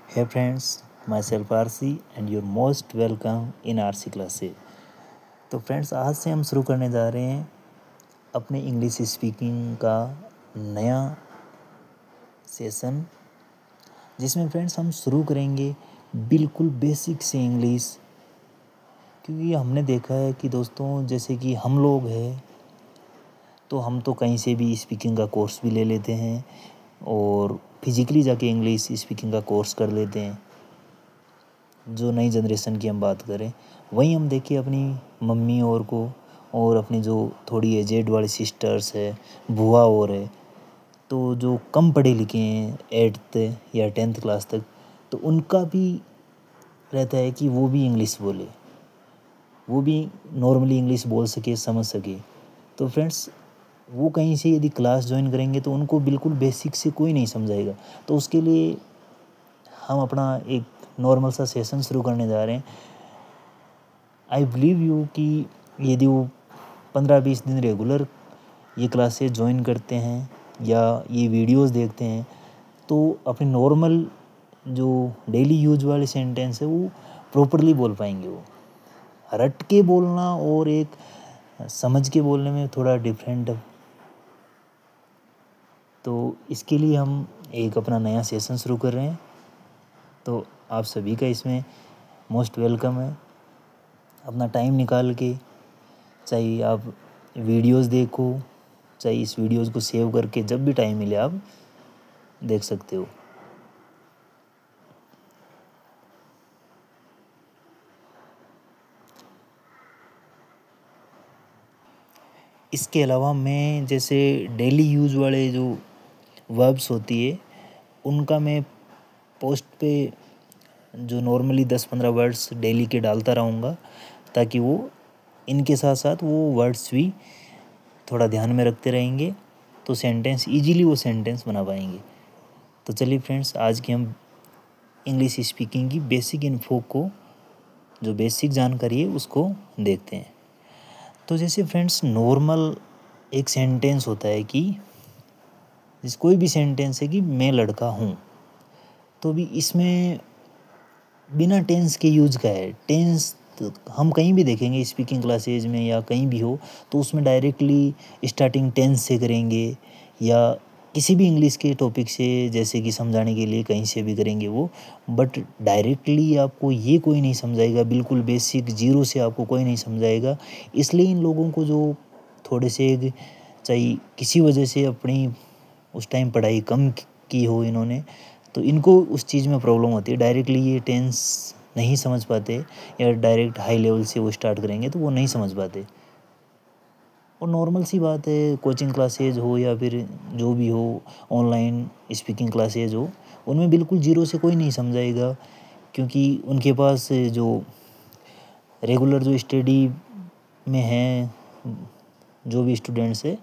Hey friends, myself RC and you're most welcome in RC classes। तो friends आज से हम शुरू करने जा रहे हैं अपने इंग्लिश स्पीकिंग का नया सेशन, जिसमें फ्रेंड्स हम शुरू करेंगे बिल्कुल बेसिक से इंग्लिश। क्योंकि हमने देखा है कि दोस्तों जैसे कि हम लोग हैं तो हम तो कहीं से भी स्पीकिंग का कोर्स भी ले लेते हैं और फिजिकली जाके इंग्लिश स्पीकिंग का कोर्स कर लेते हैं। जो नई जनरेशन की हम बात करें, वहीं हम देखिए अपनी मम्मी और को और अपनी जो थोड़ी एजेड वाली सिस्टर्स है, बुआ और है, तो जो कम पढ़े लिखे हैं 8th या 10th क्लास तक, तो उनका भी रहता है कि वो भी इंग्लिश बोले, वो भी नॉर्मली इंग्लिश बोल सके, समझ सके। तो फ्रेंड्स वो कहीं से यदि क्लास ज्वाइन करेंगे तो उनको बिल्कुल बेसिक से कोई नहीं समझाएगा। तो उसके लिए हम अपना एक नॉर्मल सा सेशन शुरू करने जा रहे हैं। आई बिलीव यू कि यदि वो 15-20 दिन रेगुलर ये क्लासेस ज्वाइन करते हैं या ये वीडियोस देखते हैं तो अपने नॉर्मल जो डेली यूज वाले सेंटेंस है वो प्रॉपरली बोल पाएंगे। वो रट के बोलना और एक समझ के बोलने में थोड़ा डिफरेंट। तो इसके लिए हम एक अपना नया सेशन शुरू कर रहे हैं, तो आप सभी का इसमें मोस्ट वेलकम है। अपना टाइम निकाल के, चाहे आप वीडियोस देखो, चाहे इस वीडियोस को सेव करके जब भी टाइम मिले आप देख सकते हो। इसके अलावा मैं जैसे डेली यूज़ वाले जो वर्ब्स होती है उनका मैं पोस्ट पे जो नॉर्मली 10-15 वर्ड्स डेली के डालता रहूँगा, ताकि वो इनके साथ साथ वो वर्ड्स भी थोड़ा ध्यान में रखते रहेंगे तो सेंटेंस ईजीली वो सेंटेंस बना पाएंगे। तो चलिए फ्रेंड्स, आज की हम इंग्लिश स्पीकिंग की बेसिक इन्फो को, जो बेसिक जानकारी है उसको देखते हैं। तो जैसे फ्रेंड्स नॉर्मल एक सेंटेंस होता है कि कोई भी सेंटेंस है कि मैं लड़का हूँ, तो भी इसमें बिना टेंस के यूज का है। टेंस हम कहीं भी देखेंगे स्पीकिंग क्लासेज में या कहीं भी हो तो उसमें डायरेक्टली स्टार्टिंग टेंस से करेंगे या किसी भी इंग्लिश के टॉपिक से, जैसे कि समझाने के लिए कहीं से भी करेंगे वो, बट डायरेक्टली आपको ये कोई नहीं समझाएगा। बिल्कुल बेसिक जीरो से आपको कोई नहीं समझाएगा। इसलिए इन लोगों को जो थोड़े से चाहे किसी वजह से अपनी उस टाइम पढ़ाई कम की हो इन्होंने, तो इनको उस चीज़ में प्रॉब्लम होती है। डायरेक्टली ये टेंस नहीं समझ पाते या डायरेक्ट हाई लेवल से वो स्टार्ट करेंगे तो वो नहीं समझ पाते। और नॉर्मल सी बात है, कोचिंग क्लासेज हो या फिर जो भी हो, ऑनलाइन स्पीकिंग क्लासेज हो, उनमें बिल्कुल जीरो से कोई नहीं समझाएगा। क्योंकि उनके पास जो रेगुलर जो स्टडी में हैं जो भी स्टूडेंट्स है,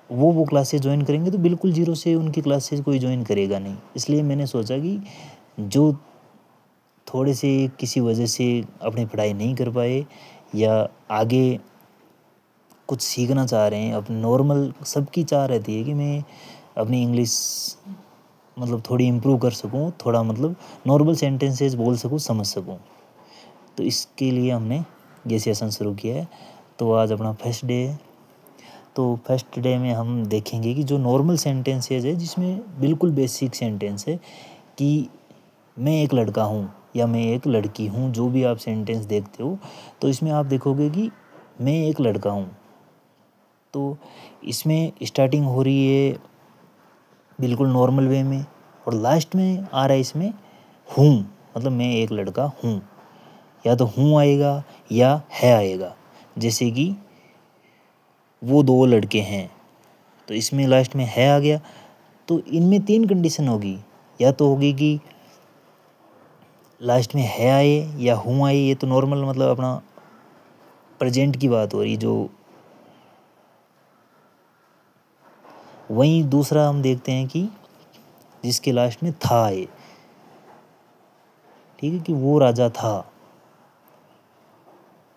वो क्लासेस ज्वाइन करेंगे तो बिल्कुल जीरो से उनकी क्लासेस कोई ज्वाइन करेगा नहीं। इसलिए मैंने सोचा कि जो थोड़े से किसी वजह से अपनी पढ़ाई नहीं कर पाए या आगे कुछ सीखना चाह रहे हैं, अपने नॉर्मल सबकी चाह रहती है कि मैं अपनी इंग्लिश मतलब थोड़ी इम्प्रूव कर सकूं, थोड़ा मतलब नॉर्मल सेंटेंसेस बोल सकूं, समझ सकूं। तो इसके लिए हमने ये सेशन शुरू किया है। तो आज अपना फर्स्ट डे है। तो फर्स्ट डे में हम देखेंगे कि जो नॉर्मल सेंटेंसेज है, जिसमें बिल्कुल बेसिक सेंटेंस है कि मैं एक लड़का हूँ या मैं एक लड़की हूँ, जो भी आप सेंटेंस देखते हो तो इसमें आप देखोगे कि मैं एक लड़का हूँ। तो इसमें स्टार्टिंग हो रही है बिल्कुल नॉर्मल वे में और लास्ट में आ रहा है इसमें हूँ, मतलब मैं एक लड़का हूँ। या तो हूँ आएगा या है आएगा। जैसे कि वो 2 लड़के हैं, तो इसमें लास्ट में है आ गया। तो इनमें 3 कंडीशन होगी, या तो होगी कि लास्ट में है आए या हूँ आए। ये तो नॉर्मल मतलब अपना प्रेजेंट की बात हो रही जो। वहीं दूसरा हम देखते हैं कि जिसके लास्ट में था आए, ठीक है, कि वो राजा था।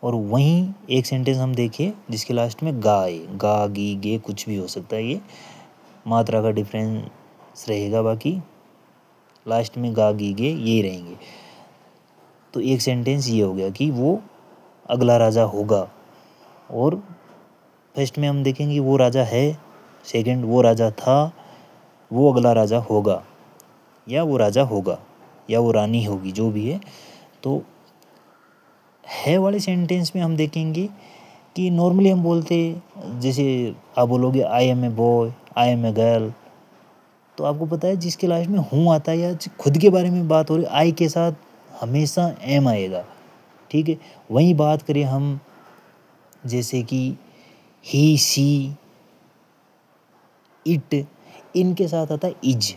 और वहीं एक सेंटेंस हम देखें जिसके लास्ट में गा आए, गा गी गे कुछ भी हो सकता है, ये मात्रा का डिफरेंस रहेगा बाकी। लास्ट में गा गी गे यही रहेंगे। तो एक सेंटेंस ये हो गया कि वो अगला राजा होगा। और फर्स्ट में हम देखेंगे वो राजा है, सेकंड वो राजा था, वो अगला राजा होगा, या वो राजा होगा, या वो रानी होगी, जो भी है। तो है वाले सेंटेंस में हम देखेंगे कि नॉर्मली हम बोलते, जैसे आप बोलोगे I am a boy, I am a girl, तो आपको पता है जिसके लास्ट में हूँ आता है या खुद के बारे में बात हो रही, आई के साथ हमेशा एम आएगा। ठीक है, वहीं बात करें हम जैसे कि ही, सी, इट, इनके साथ आता है इज।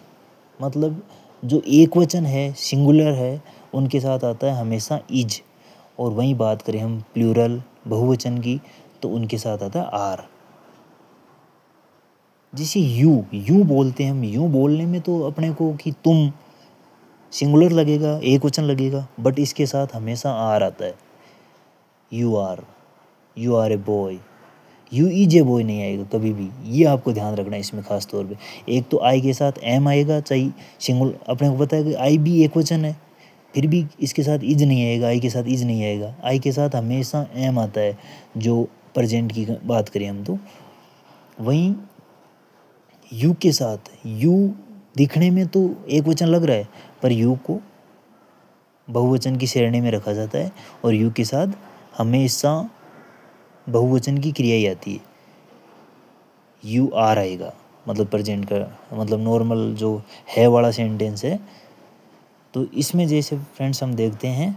मतलब जो एक वचन है, सिंगुलर है, उनके साथ आता है हमेशा इज। और वहीं बात करें हम प्लूरल, बहुवचन की, तो उनके साथ आता है आर। जैसे यू बोलते हैं हम, यू बोलने में तो अपने को कि तुम सिंगुलर लगेगा, एक वचन लगेगा, बट इसके साथ हमेशा आर आता है। You are a boy, you is a boy नहीं आएगा कभी भी, ये आपको ध्यान रखना है इसमें खास तौर पे। एक तो आई के साथ एम आएगा, चाहे सिंगुलर, अपने को पता है कि आई भी एक वचन है, फिर भी इसके साथ इज नहीं आएगा, आई के साथ इज नहीं आएगा, आई के साथ हमेशा एम आता है, जो प्रेजेंट की बात करें हम तो। वहीं यू के साथ, यू दिखने में तो एक वचन लग रहा है, पर यू को बहुवचन की श्रेणी में रखा जाता है, और यू के साथ हमेशा बहुवचन की क्रिया ही आती है। यू आर आएगा, मतलब प्रेजेंट का, मतलब नॉर्मल जो है वाला सेंटेंस है। तो इसमें जैसे फ्रेंड्स हम देखते हैं,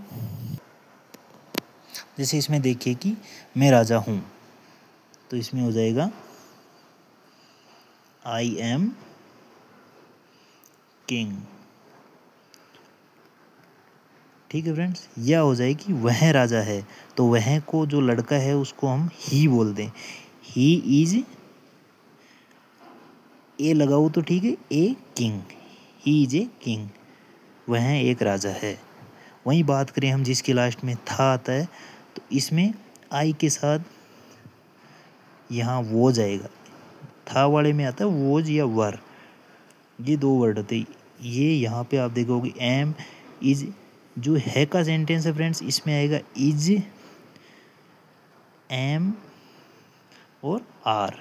जैसे इसमें देखिए कि मैं राजा हूँ, तो इसमें हो जाएगा आई एम किंग। ठीक है फ्रेंड्स, यह हो जाए कि वह राजा है, तो वह को जो लड़का है उसको हम ही बोलते हैं। ही इज, ए लगाओ तो ठीक है, a king, he is a king, वह एक राजा है। वहीं बात करें हम जिसके लास्ट में था आता है, तो इसमें आई के साथ यहाँ वो जाएगा, था वाले में आता है वोज या वर, ये दो वर्ड होते हैं। ये यहाँ पे आप देखोगे एम, इज, जो है का सेंटेंस है फ्रेंड्स, इसमें आएगा इज, एम और are,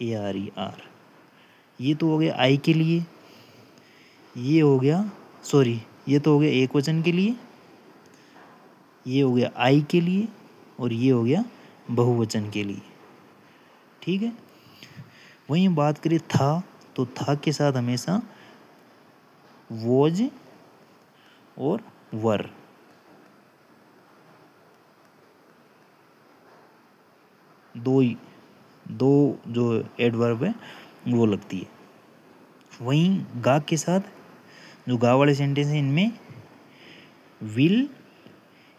A R E R. ये तो हो गया आई के लिए, ये हो गया, सॉरी, ये तो हो गया एक वचन के लिए, ये हो गया आई के लिए, और ये हो गया बहुवचन के लिए। ठीक है, वहीं बात करें था, तो था के साथ हमेशा वोज और वर, दो जो एडवर्ब है वो लगती है। वहीं गा के साथ जो गा वाले सेंटेंस है, इनमें विल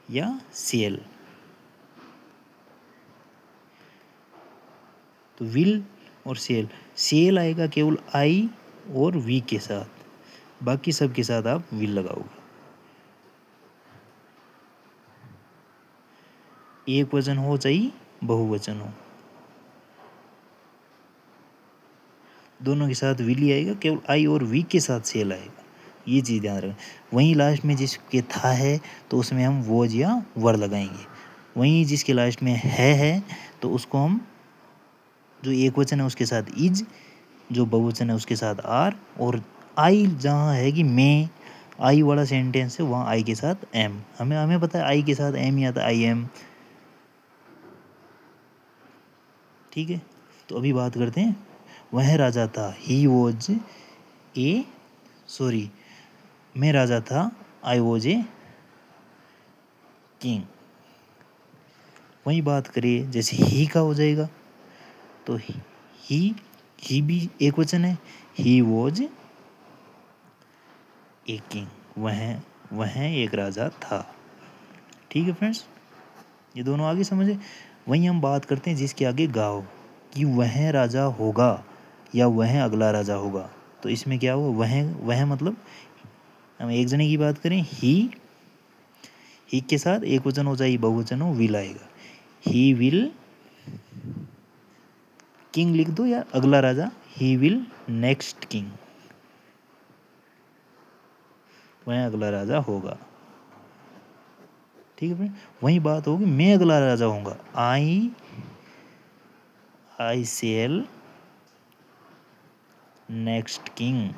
या सेल, तो विल और सेल, सेल आएगा केवल आई और वी के साथ, बाकी सब के साथ आप विल लगाओगे। एक वचन हो चाहे बहुवचन हो, दोनों के साथ विल ही आएगा, केवल आई और वी के साथ सेल आएगा, ये चीज़ ध्यान रखें। वहीं लास्ट में जिसके था है, तो उसमें हम वोज या वर लगाएंगे। वहीं जिसके लास्ट में है, तो उसको हम, जो एक वचन है उसके साथ इज, जो बहुवचन है उसके साथ आर, और आई जहाँ है कि मैं, आई वाला सेंटेंस है, वहाँ आई के साथ एम। हमें पता है आई के साथ एम ही आता है, आई एम। ठीक है, तो अभी बात करते हैं, वह राजा था, ही वॉज ए, सॉरी, मैं राजा था, आई वॉज ए किंग। वही बात करिए जैसे ही का हो जाएगा, तो ही भी एक वचन है, ही वॉज ए किंग, वह एक राजा था। ठीक है फ्रेंड्स, ये दोनों आगे समझे। वहीं हम बात करते हैं जिसके आगे गाओ, कि वह राजा होगा या वह अगला राजा होगा, तो इसमें क्या हुआ, वह मतलब हम एक जने की बात करें, ही के साथ एक वचन हो जाए, बहुवचन हो, विल आएगा, ही विल किंग लिख दो, या अगला राजा, ही विल नेक्स्ट किंग। वह अगला राजा होगा। ठीक है फ्रेंड, वही बात होगी, मैं अगला राजा होऊंगा, आई सेल नेक्स्ट किंग।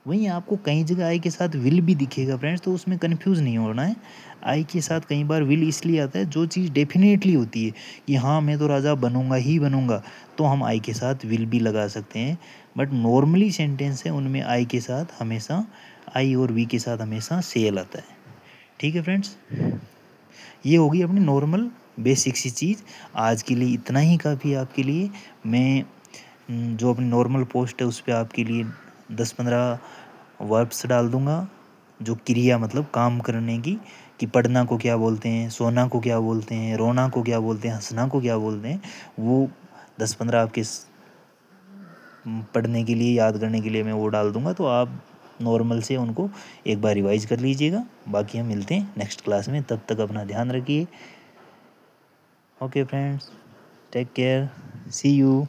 वहीं आपको कई जगह आई के साथ विल भी दिखेगा फ्रेंड्स, तो उसमें कंफ्यूज नहीं होना है। आई के साथ कई बार विल इसलिए आता है, जो चीज़ डेफिनेटली होती है कि हाँ मैं तो राजा बनूंगा ही बनूंगा, तो हम आई के साथ विल भी लगा सकते हैं। बट नॉर्मली सेंटेंस है उनमें आई के साथ हमेशा, आई और वी के साथ हमेशा सेल आता है। ठीक है फ्रेंड्स, ये होगी अपनी नॉर्मल बेसिक सी चीज़। आज के लिए इतना ही काफ़ी है आपके लिए। मैं जो अपनी नॉर्मल पोस्ट है उस पर आपके लिए 10-15 वर्ब्स डाल दूंगा, जो क्रिया मतलब काम करने की, कि पढ़ना को क्या बोलते हैं, सोना को क्या बोलते हैं, रोना को क्या बोलते हैं, हंसना को क्या बोलते हैं, वो 10-15 आपके पढ़ने के लिए, याद करने के लिए मैं वो डाल दूंगा। तो आप नॉर्मल से उनको एक बार रिवाइज कर लीजिएगा। बाकी हम मिलते हैं नेक्स्ट क्लास में, तब तक अपना ध्यान रखिए। Okay friends, take care, see you.